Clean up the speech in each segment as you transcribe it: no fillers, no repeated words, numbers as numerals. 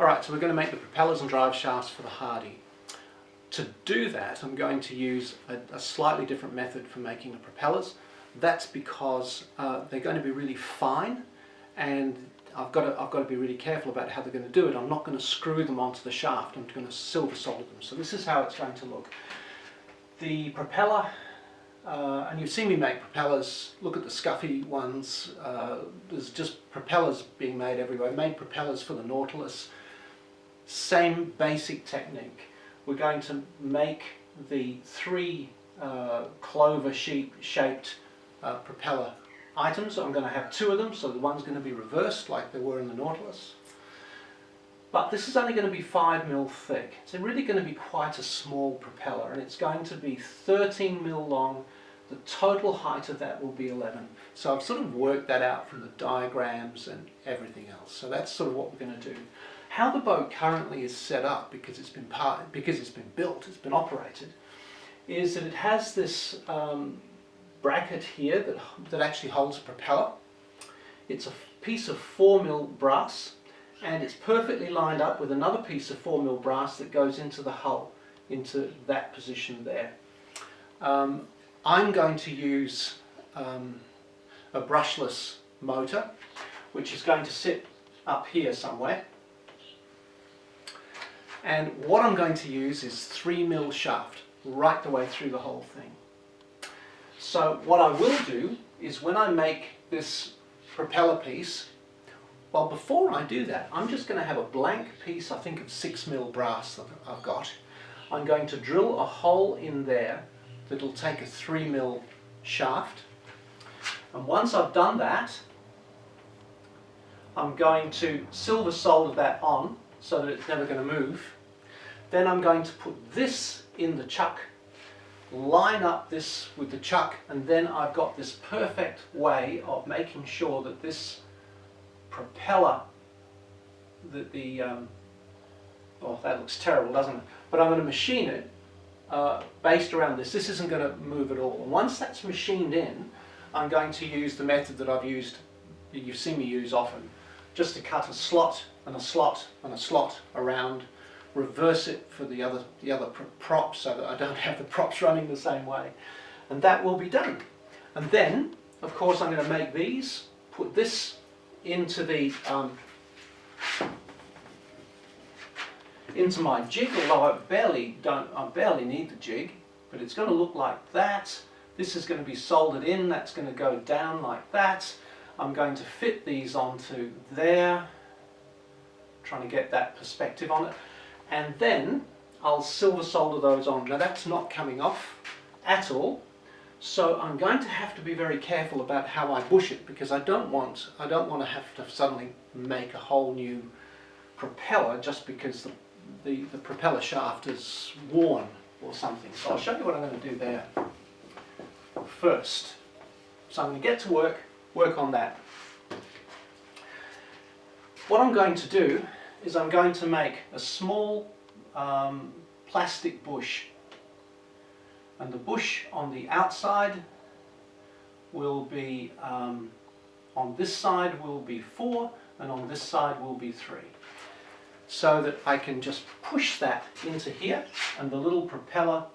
Alright, so we're going to make the propellers and drive shafts for the Hardy. To do that, I'm going to use a slightly different method for making the propellers. That's because they're going to be really fine, and I've got to be really careful about how they're going to do it. I'm not going to screw them onto the shaft, I'm going to silver solder them. So this is how it's going to look. The propeller, and you've seen me make propellers, look at the scuffy ones, there's just propellers being made everywhere. I made propellers for the Nautilus, same basic technique. We're going to make the three clover shaped propeller items. I'm going to have two of them, so the one's going to be reversed like they were in the Nautilus. But this is only going to be 5mm thick. It's really going to be quite a small propeller, and it's going to be 13mm long. The total height of that will be 11. So I've sort of worked that out from the diagrams and everything else. So that's sort of what we're going to do. How the boat currently is set up, because it's been built, it's been operated, is that it has this bracket here that actually holds a propeller. It's a piece of 4mm brass, and it's perfectly lined up with another piece of 4mm brass that goes into the hull, into that position there. I'm going to use a brushless motor, which is going to sit up here somewhere. And what I'm going to use is 3mm shaft right the way through the whole thing. So what I will do is, when I make this propeller piece, well, before I do that, I'm just going to have a blank piece, I think of 6mm brass that I've got. I'm going to drill a hole in there that'll take a 3mm shaft. And once I've done that, I'm going to silver solder that on so that it's never going to move. Then I'm going to put this in the chuck, line up this with the chuck, and then I've got this perfect way of making sure that this propeller, oh, that looks terrible, doesn't it? But I'm going to machine it based around this. This isn't going to move at all. And once that's machined in, I'm going to use the method that I've used, you've seen me use often, just to cut a slot and a slot and a slot around, reverse it for the other props so that I don't have the props running the same way, and that will be done. And then, of course, I'm going to make these, put this into the into my jig, although I barely need the jig, but it's going to look like that. This is going to be soldered in, that's going to go down like that. I'm going to fit these onto there, trying to get that perspective on it, and then I'll silver solder those on. Now that's not coming off at all, so I'm going to have to be very careful about how I bush it, because I don't want to have to suddenly make a whole new propeller just because the propeller shaft is worn or something. So I'll show you what I'm going to do there first. So I'm going to get to work on that. What I'm going to do is I'm going to make a small plastic bush, and the bush on the outside will be, on this side will be 4 and on this side will be 3, so that I can just push that into here, and the little propeller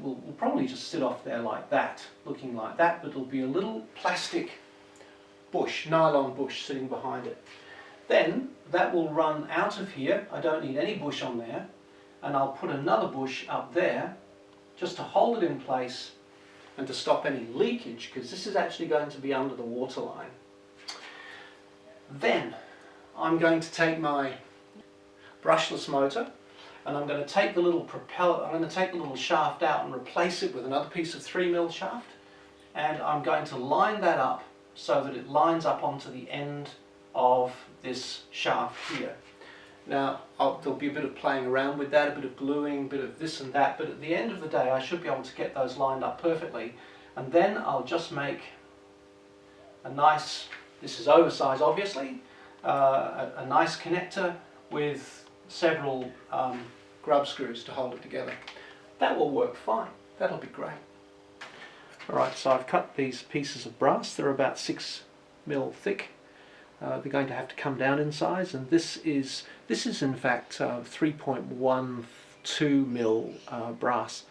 will probably just sit off there like that, looking like that, but it'll be a little plastic bush, nylon bush sitting behind it. Then that will run out of here. I don't need any bush on there, and I'll put another bush up there just to hold it in place and to stop any leakage, because this is actually going to be under the waterline. Then I'm going to take my brushless motor, and I'm going to take the little propeller, I'm going to take the little shaft out and replace it with another piece of 3mm shaft, and I'm going to line that up so that it lines up onto the end of this shaft here. Now there'll be a bit of playing around with that, a bit of gluing, a bit of this and that, but at the end of the day I should be able to get those lined up perfectly, and then I'll just make a nice, this is oversized obviously, a nice connector with several grub screws to hold it together. That will work fine, that'll be great. Alright, so I've cut these pieces of brass, they're about 6mm thick. they're going to have to come down in size, and this is in fact 3.12 mil brass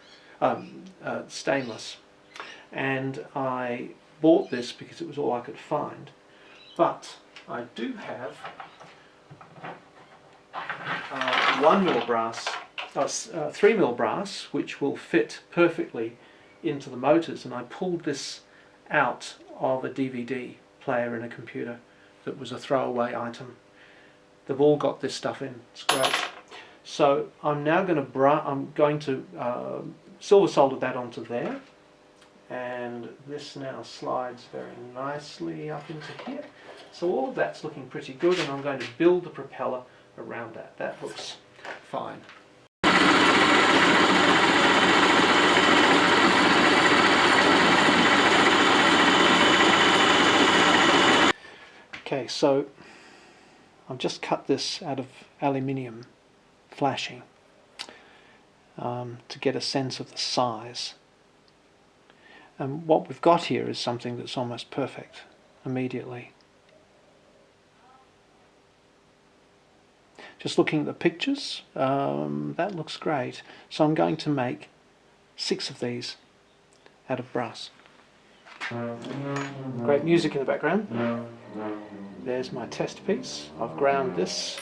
stainless, and I bought this because it was all I could find. But I do have 1 mil brass, 3 mil brass, which will fit perfectly into the motors, and I pulled this out of a DVD player in a computer that was a throwaway item. They've all got this stuff in. It's great. So I'm now going to silver solder that onto there, and this now slides very nicely up into here. So all of that's looking pretty good, and I'm going to build the propeller around that. That looks fine. Okay, so I've just cut this out of aluminium flashing to get a sense of the size. And what we've got here is something that's almost perfect immediately. Just looking at the pictures, that looks great. So I'm going to make 6 of these out of brass. Great music in the background. There's my test piece. I've ground this.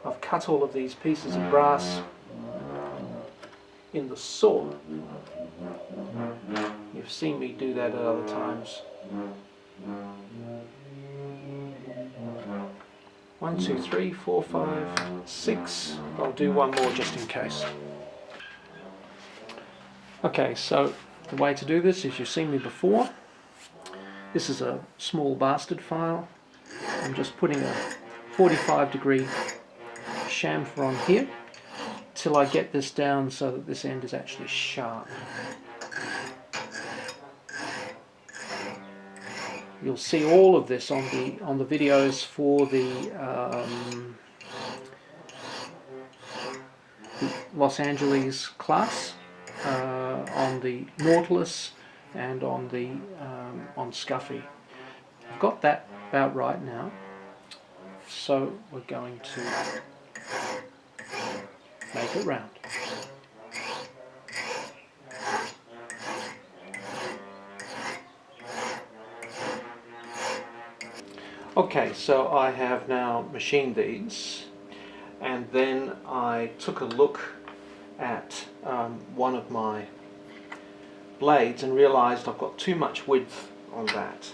I've cut all of these pieces of brass in the saw. You've seen me do that at other times. 1, 2, 3, 4, 5, 6. I'll do one more just in case. Okay, so the way to do this is, you've seen me before. This is a small bastard file. I'm just putting a 45-degree chamfer on here till I get this down so that this end is actually sharp. You'll see all of this on the videos for the Los Angeles class, on the Nautilus, and on the on Scuffy. I've got that about right now, so we're going to make it round. Okay, so I have now machined these, and then I took a look at one of my blades and realized I've got too much width on that.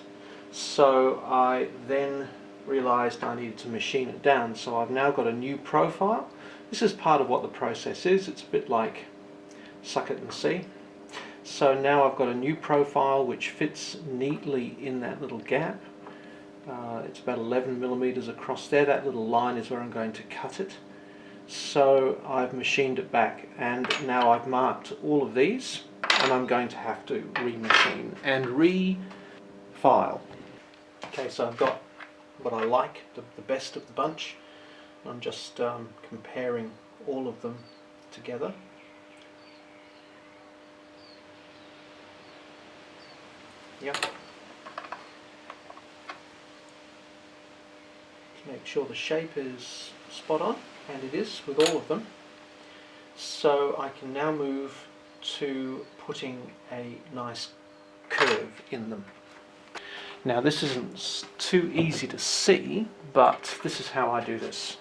So I then realized I needed to machine it down, so I've now got a new profile. This is part of what the process is. It's a bit like suck it and see. So now I've got a new profile which fits neatly in that little gap. It's about 11 millimeters across there. That little line is where I'm going to cut it. So I've machined it back, and now I've marked all of these, and I'm going to have to remachine and refile. Okay, so I've got what I like, the best of the bunch. I'm just comparing all of them together. Yep. Make sure the shape is spot on, and it is with all of them. So I can now move to putting a nice curve in them. Now this isn't too easy to see, but this is how I do this.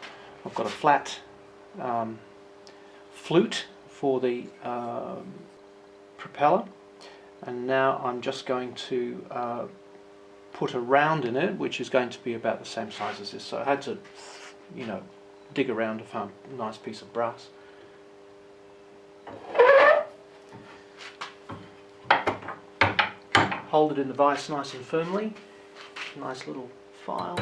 I've got a flat flute for the propeller, and now I'm just going to put a round in it, which is going to be about the same size as this. So I had to, you know, dig around to find a nice piece of brass. Hold it in the vise nice and firmly. Nice little file.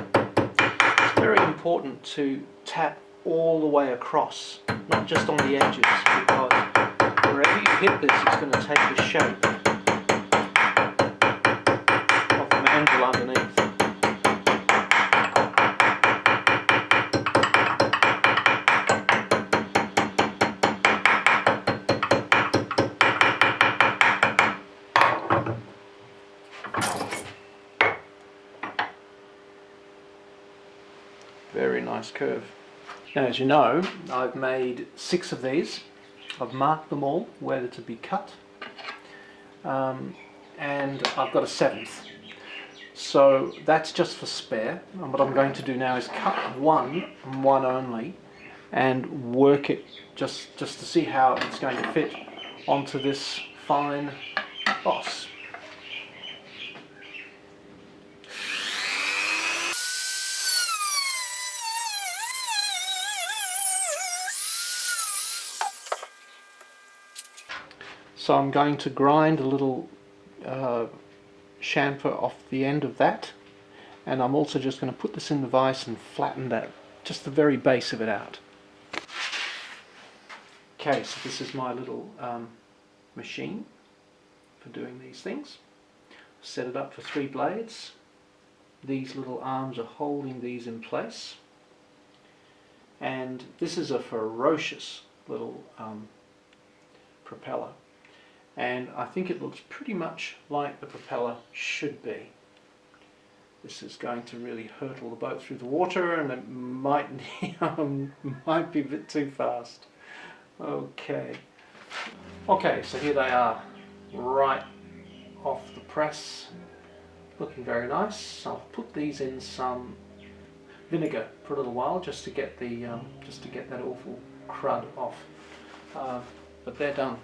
It's very important to tap all the way across, not just on the edges, because wherever you hit this, it's going to take the shape of the mandrel underneath. Very nice curve. Now, as you know, I've made 6 of these. I've marked them all where they're to be cut, and I've got a 7th. So that's just for spare. And what I'm going to do now is cut one and one only, and work it just to see how it's going to fit onto this fine boss. So I'm going to grind a little chamfer off the end of that, and I'm also just going to put this in the vise and flatten that, just the very base of it out. Okay, so this is my little machine for doing these things. Set it up for 3 blades. These little arms are holding these in place, and this is a ferocious little propeller, and I think it looks pretty much like the propeller should be. This is going to really hurtle the boat through the water, and it might might be a bit too fast. Okay, so here they are, right off the press, looking very nice. I'll put these in some vinegar for a little while, just to get that awful crud off. But they're done.